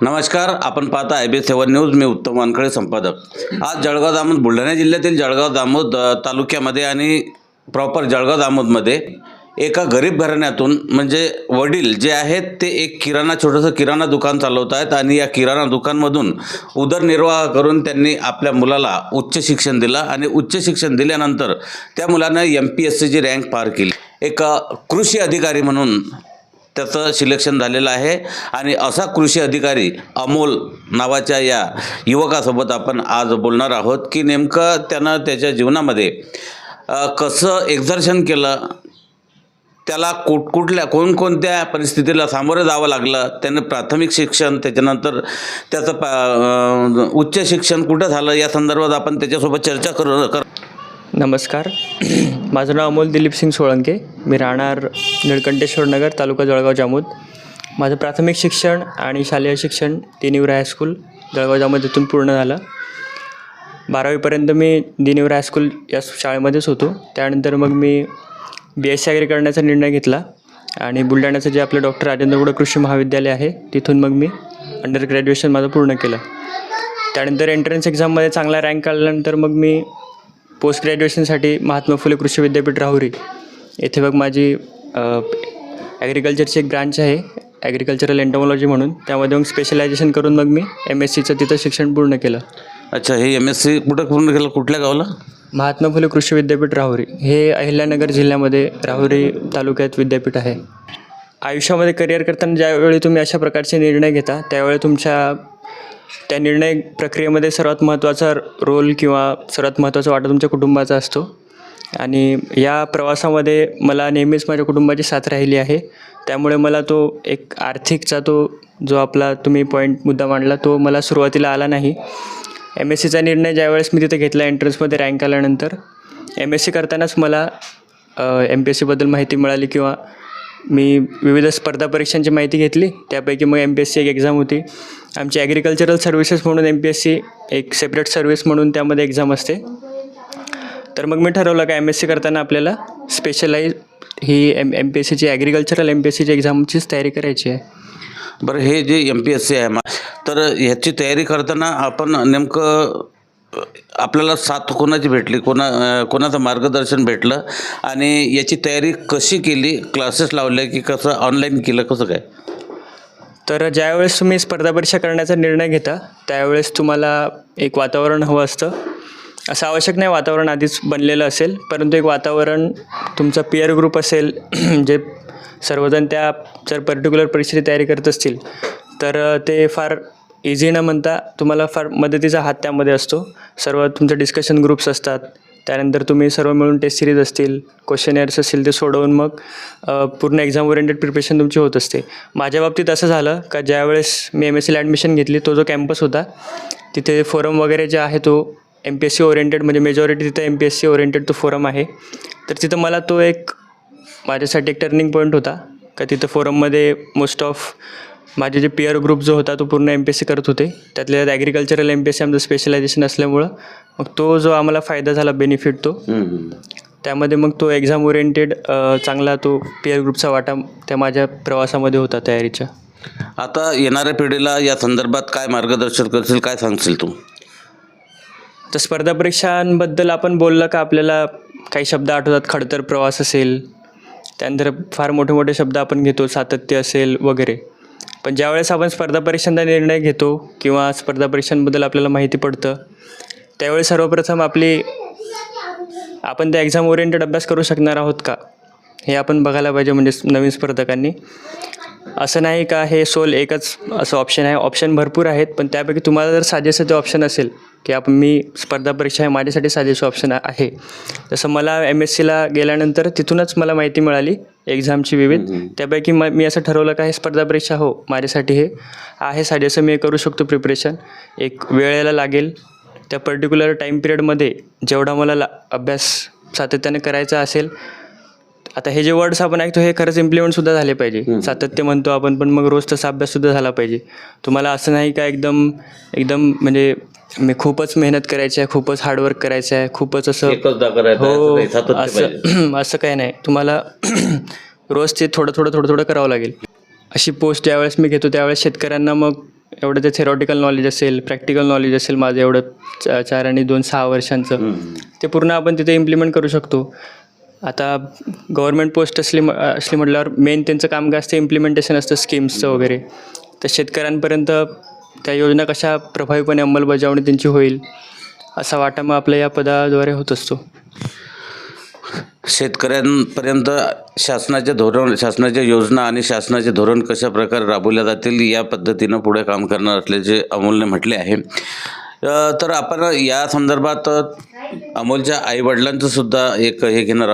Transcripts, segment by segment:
नमस्कार, आपण पाहता IB7 न्यूज. मी उत्तम वानखडे, संपादक. आज जळगाव दामोद, बुलढाणा जिल्ह्यातील जळगाव दामोद तालुक्यामध्ये आणि प्रॉपर जळगाव दामोदमध्ये एका गरीब घराण्यातून म्हणजे वडील जे आहेत ते एक छोटंसं किराणा दुकान चालवत आहेत आणि या किराणा दुकानमधून उदरनिर्वाह करून त्यांनी आपल्या मुलाला उच्च शिक्षण दिलं आणि उच्च शिक्षण दिल्यानंतर त्या मुलानं MPSCची रँक पार केली. एक कृषी अधिकारी म्हणून त्याचं सिलेक्शन झालेलं आहे आणि असा कृषी अधिकारी अमोल नावाच्या या युवकासोबत आपण आज बोलणार आहोत की नेमकं त्यानं त्याच्या जीवनामध्ये कसं एक्झर्शन केलं, त्याला कोणकोणत्या परिस्थितीला सामोरं जावं लागलं, त्यानं प्राथमिक शिक्षण त्याच्यानंतर त्याचं उच्च शिक्षण कुठं झालं या संदर्भात आपण त्याच्यासोबत चर्चा करू. नमस्कार, माझं नाव अमोल दिलीप सिंग सोळंके. मी राहणार निळकंठेश्वर नगर, तालुका जळगाव जामोद. माझं प्राथमिक शिक्षण आणि शालेय शिक्षण दिनिवर हायस्कूल जळगाव जामोद इथून पूर्ण झालं. 12वीपर्यंत मी दिनिवर हायस्कूल या शाळेमध्येच होतो. त्यानंतर मग मी BSc ॲग्री करण्याचा निर्णय घेतला आणि बुलढाण्याचं जे आपलं डॉक्टर राजेंद्र गुढे कृषी महाविद्यालय आहे तिथून मग मी अंडर ग्रॅज्युएशन माझं पूर्ण केलं. त्यानंतर एंट्रन्स एक्झाममध्ये चांगला रँक काढल्यानंतर मग मी पोस्ट ग्रॅज्युएशनसाठी महात्मा फुले कृषी विद्यापीठ राहुरी येथे मग माझी ॲग्रिकल्चरची एक ब्रांच आहे, ॲग्रिकल्चरल एंटोमॉलॉजी म्हणून. त्यामध्ये मग स्पेशलायझेशन करून मग मी MScचं तिथं शिक्षण पूर्ण केलं. अच्छा, हे MSc कुठं पूर्ण केलं, कुठल्या गावाला? महात्मा फुले कृषी विद्यापीठ राहुरी, हे अहिल्यानगर जिल्ह्यामध्ये राहुरी तालुक्यात विद्यापीठ आहे. आयुष्यामध्ये करिअर करताना ज्यावेळी तुम्ही अशा प्रकारचे निर्णय घेता त्यावेळी तुमच्या त्या निर्णय प्रक्रियेमध्ये सर्वात महत्त्वाचा रोल किंवा सर्वात महत्त्वाचा वाटा तुमच्या कुटुंबाचा असतो. आणि या प्रवासामध्ये मला नेहमीच माझ्या कुटुंबाची साथ राहिली आहे. त्यामुळे मला तो एक आर्थिकचा जो आपला तुम्ही मुद्दा मांडला तो मला सुरुवातीला आला नाही. MScचा निर्णय ज्यावेळेस मी तिथे घेतला, एंट्रन्समध्ये रँक आल्यानंतर MSc करतानाच मला MPSCबद्दल माहिती मिळाली किंवा मी विविध स्पर्धा परीक्षांची माहिती घेतली. त्यापैकी मग MPSC एक एक्झाम होती आमची, ॲग्रिकल्चरल सर्व्हिसेस म्हणून MPSC एक सेपरेट सर्व्हिस म्हणून त्यामध्ये एक्झाम असते. तर मग मी ठरवलं का MSc करताना आपल्याला स्पेशलाइज ही MPSCची ॲग्रिकल्चरल MPSCची एक्झामचीच तयारी करायची आहे. बरं, हे जे MPSC आहे तर ह्याची तयारी करताना आपण नेमकं आपल्याला साथ कोणाची भेटली, कोणाचं मार्गदर्शन भेटलं आणि याची तयारी कशी केली? क्लासेस लावले की कसं ऑनलाईन केलं, कसं काय? तर ज्यावेळेस तुम्ही स्पर्धा परीक्षा करण्याचा निर्णय घेता त्यावेळेस तुम्हाला एक वातावरण हवं असतं. असं आवश्यक नाही वातावरण आधीच बनलेलं असेल, परंतु एक वातावरण तुमचा पिअर ग्रुप असेल जे सर्वजण त्या जर पर्टिक्युलर परीक्षेची तयारी करत असतील तर ते फार इझी न म्हणता तुम्हाला फार मदतीचा हात त्यामध्ये असतो. सर्व तुमचे डिस्कशन ग्रुप्स असतात. त्यानंतर तुम्ही सर्व मिळून टेस्ट सिरीज असतील, क्वेश्चनर्स असतील ते सोडवून मग पूर्ण एक्झाम ओरिएंटेड प्रिपरेशन तुमची होत असते. माझ्या बाबतीत असं झालं का ज्यावेळेस मी MScला ॲडमिशन घेतली तो जो कॅम्पस होता तिथे फोरम वगैरे जे आहे तो MPSC ओरिएंटेड म्हणजे मेजॉरिटी तिथं MPSC ओरिएंटेड तो फोरम आहे. तर तिथं मला तो एक माझ्यासाठी एक टर्निंग पॉईंट होता का तिथं फोरममध्ये मोस्ट ऑफ माझे जे पिअर ग्रुप जो होता तो पूर्ण MPSC करत होते. त्यातल्या ॲग्रिकल्चरल MPSC आमचं स्पेशलायझेशन असल्यामुळं मग तो जो आम्हाला फायदा झाला बेनिफिट त्यामध्ये मग तो एक्झाम ओरिएंटेड चांगला तो पिअर ग्रुपचा वाटा त्या माझ्या प्रवासामध्ये होता तयारीच्या. आता येणाऱ्या पिढीला या संदर्भात काय मार्गदर्शन करशील, काय सांगशील तू? तर स्पर्धा परीक्षांबद्दल आपण बोललं का आपल्याला काही शब्द आठवतात. खडतर प्रवास असेल, त्यानंतर फार मोठे मोठे शब्द आपण घेतो, सातत्य असेल वगैरे. पण ज्यावेळेस आपण स्पर्धा परीक्षांचा निर्णय घेतो किंवा स्पर्धा परीक्षांबद्दल आपल्याला माहिती पडतं त्यावेळेस सर्वप्रथम आपण त्या एक्झाम ओरिएंटेड अभ्यास करू शकणार आहोत का हे आपण बघायला पाहिजे. म्हणजे नवीन स्पर्धकांनी असं नाही का हे एकच असं ऑप्शन आहे, ऑप्शन भरपूर आहेत. पण त्यापैकी तुम्हाला जर साजेसं ते ऑप्शन असेल की मी स्पर्धा परीक्षा आहे माझ्यासाठी साजेसं ऑप्शन आहे. जसं मला MScला गेल्यानंतर तिथूनच मला माहिती मिळाली एक्झामची विविध. त्यापैकी मी असं ठरवलं का हे स्पर्धा परीक्षा माझ्यासाठी हे आहे साजेसं, मी करू शकतो प्रिपरेशन. एक वेळेला लागेल त्या पर्टिक्युलर टाईम पिरियडमध्ये जेवढा मला अभ्यास सातत्याने करायचा असेल. आता हे जे वर्ड्स आपण ऐकतो हे खरंच इम्प्लिमेंटसुद्धा झाले पाहिजे. सातत्य म्हणतो आपण, पण मग रोज तसा अभ्याससुद्धा झाला पाहिजे. तुम्हाला असं नाही का एकदम म्हणजे मी खूपच मेहनत करायची आहे, खूपच हार्डवर्क करायचं आहे, खूपच असं हो असं काही नाही. तुम्हाला रोज ते थोडं करावं लागेल. अशी पोस्ट ज्यावेळेस मी घेतो त्यावेळेस शेतकऱ्यांना मग एवढं ते थेरॉटिकल नॉलेज असेल, प्रॅक्टिकल नॉलेज असेल माझं एवढं 4 आणि 2 6 वर्षांचं, ते पूर्ण आपण तिथे इम्प्लिमेंट करू शकतो. आता गव्हर्मेंट पोस्ट असली म्हटल्यावर मेन त्यांचं काम काय असतं, इम्प्लिमेंटेशन असतं स्कीम्सचं वगैरे. तर शेतकऱ्यांपर्यंत त्या योजना कशा प्रभावीपणे अंमलबजावणी त्यांची होईल असा वाटा मग आपल्या या पदाद्वारे होत असतो. शेतकऱ्यांपर्यंत शासनाच्या योजना आणि शासनाचे धोरण कशा प्रकारे राबवल्या जातील या पद्धतीनं पुढे काम करणार असल्याचे अमोलने म्हटले आहे. तर आपण या संदर्भात अमोलच्या आईवडिलांचं सुद्धा एक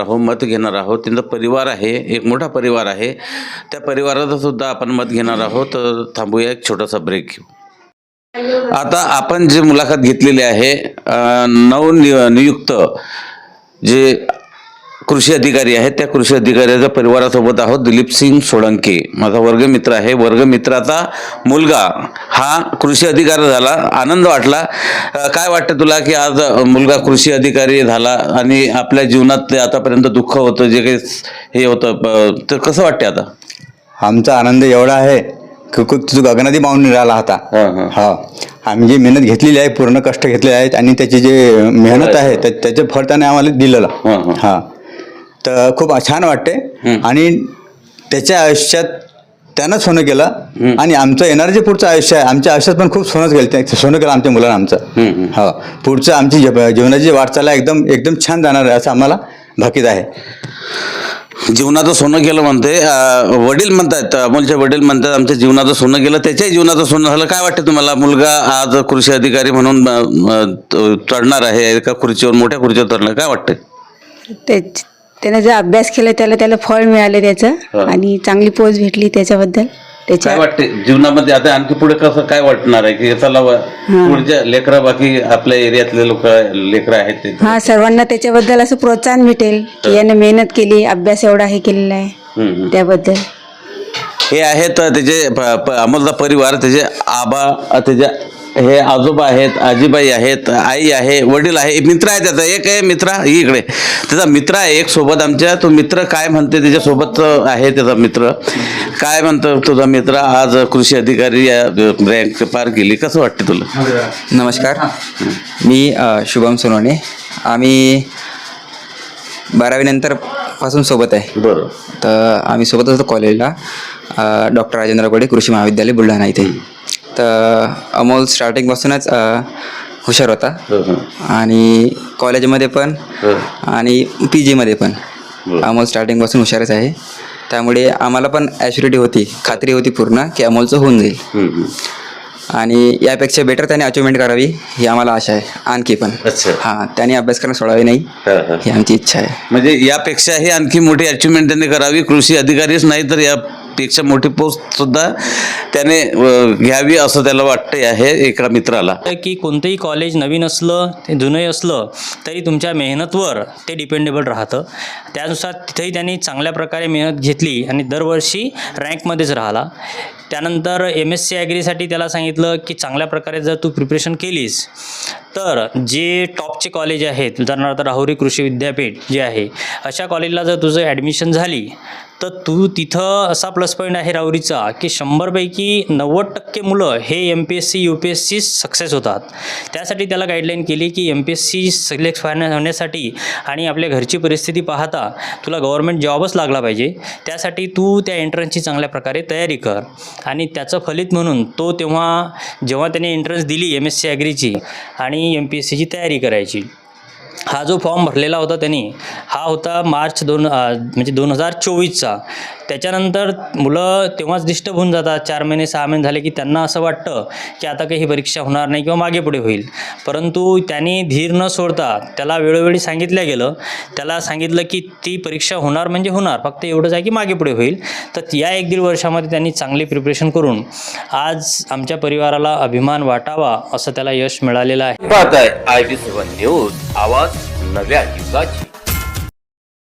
मत घेणार आहोत. त्यांचा परिवार आहे, एक मोठा परिवार आहे, त्या परिवाराचं सुद्धा आपण मत घेणार आहोत. तर थांबूया, एक छोटासा ब्रेक घेऊ. आता आपण जे मुलाखत घेतलेली आहे नवनियुक्त जे कृषी अधिकारी आहेत त्या कृषी अधिकाऱ्याच्या परिवारासोबत आहोत. दिलीप सिंग सोळंके माझा वर्गमित्र आहे. वर्गमित्राचा मुलगा हा कृषी अधिकारी झाला, आनंद वाटला. काय वाटतं तुला की आज मुलगा कृषी अधिकारी झाला आणि आपल्या जीवनात आतापर्यंत दुःख होतं, जे काही हे होतं, तर कसं वाटते आता? आमचा आनंद एवढा आहे की तुझं गगनादी मावून निघाला होता. हा, आम्ही जी मेहनत घेतलेली आहे, पूर्ण कष्ट घेतले आहेत आणि त्याची जे मेहनत आहे त्याचं फळ त्याने आम्हाला दिलेलं. हा, तर खूप छान वाटते. आणि त्याच्या आयुष्यात त्यानं सोनं केलं आणि आमचं येणारं जे पुढचं आयुष्य आहे, आमच्या आयुष्यात पण खूप सोनं केलं आमच्या मुलांना आमचं. हा, पुढचं आमची जीवनाची वाटचाल एकदम छान जाणार आहे असं आम्हाला भाकीत आहे. जीवनाचं सोनं केलं म्हणते वडील म्हणतात, अमोलचे वडील म्हणतात आमच्या जीवनाचं सोनं केलं. त्याच्याही जीवनाचं सोनं झालं. काय वाटतं तुम्हाला? मुलगा आज कृषी अधिकारी म्हणून चढणार आहे, एका खुर्चीवर, मोठ्या खुर्चीवर चढणार, काय वाटतं? त्यानं जे अभ्यास केला त्याला फळ मिळालं त्याचं आणि चांगली पोच भेटली त्याच्याबद्दल. काय वाटते जीवनामध्ये आता आणखी पुढे कसं काय वाटणार आहे की चला पुढच्या लेकरा, बाकी आपल्या एरियातले लेकरं आहेत ते, हा, सर्वांना त्याच्याबद्दल असं प्रोत्साहन भेटेल की याने मेहनत केली, अभ्यास एवढा हे केलेला आहे त्याबद्दल. हे आहेत त्याचे अमोलचा परिवार, त्याचे आबा, त्याचे हे आजोबा आहेत, आजीबाई आहेत, आई आहे, वडील आहे, मित्र आहे. त्याचा एक आहे मित्र, इकडे त्याचा मित्र आहे एक सोबत आमच्या. तो मित्र काय म्हणते, त्याच्यासोबत आहे त्याचा मित्र. काय म्हणतो तुझा मित्र? आज कृषी अधिकारी रँक पार केली, कसं वाटते तुला? नमस्कार, मी शुभम सोनवणे. आम्ही 12वी नंतर पासून सोबत आहे. बरं. तर आम्ही सोबत होतो कॉलेजला, डॉक्टर राजेंद्र गोडे कृषी महाविद्यालय बुलढाणा इथे. तर अमोल स्टार्टिंगपासूनच हुशार होता आणि कॉलेजमध्ये पण आणि PGमध्ये पण अमोल स्टार्टिंगपासून हुशारच आहे. त्यामुळे आम्हाला पण ॲच्युरिटी होती, खात्री होती पूर्ण की अमोलचं होऊन जाईल आणि यापेक्षा बेटर त्याने अचिव्हमेंट करावी ही आम्हाला आशा आहे आणखी पण. हां, त्याने अभ्यास करणं सोडावे नाही ही आमची इच्छा आहे. म्हणजे यापेक्षाही आणखी मोठी अचिव्हमेंट त्यांनी करावी. कृषी अधिकारीच नाही तर यापेक्षा मोठी पोस्ट सुद्धा त्याने घ्यावी असं त्याला वाटते आहे एका मित्राला. की कोणतंही कॉलेज नवीन असलं, ते जुनंही असलं तरी तुमच्या मेहनतवर ते डिपेंडेबल राहतं. त्यानुसार तिथेही त्यांनी चांगल्या प्रकारे मेहनत घेतली आणि दरवर्षी रँकमध्येच राहिला. त्यानंतर MSc ॲग्रीसाठी त्याला सांगितलं की चांगल्या प्रकारे जर तू प्रिपरेशन केलीस तर जे टॉपचे कॉलेज आहेत, उदाहरणार्थ राहुरी कृषी विद्यापीठ जे आहे, अशा कॉलेजला जर तुझं ॲडमिशन झाली तर तू तिथं असा प्लस पॉईंट आहे राहुरीचा की 100पैकी 90% मुलं हे MPSC UPSC सक्सेस होतात. त्यासाठी त्याला गाईडलाईन केली की MPSC सिलेक्ट होण्यासाठी आणि आपल्या घरची परिस्थिती पाहता तुला गव्हर्मेंट जॉबच लागला पाहिजे. त्यासाठी तू त्या एंट्रन्सची चांगल्या प्रकारे तयारी कर. आणि त्याचं फलित म्हणून तो जेव्हा त्याने एंट्रन्स दिली MSc ॲग्रीची आणि MPSCची तयारी करायची, हा जो फॉर्म भरलेला होता त्यांनी, हा होता मार्च 2024चा. त्याच्यानंतर मुलं तेव्हाच डिस्टर्ब होऊन जातात. 4 महिने 6 महिने झाले की त्यांना असं वाटतं की आता काही ही परीक्षा होणार नाही किंवा मागे पुढे होईल. परंतु त्यांनी धीर न सोडता त्याला वेळोवेळी सांगितलं गेलं. त्याला सांगितलं की ती परीक्षा होणार म्हणजे होणार, फक्त एवढंच आहे की मागे पुढे होईल. तर या 1-1.5 वर्षामध्ये त्यांनी चांगली प्रिपरेशन करून आज आमच्या परिवाराला अभिमान वाटावा असं त्याला यश मिळालेलं आहे. पाहताय IB7 न्यूज, आवाज नव्या युगाची.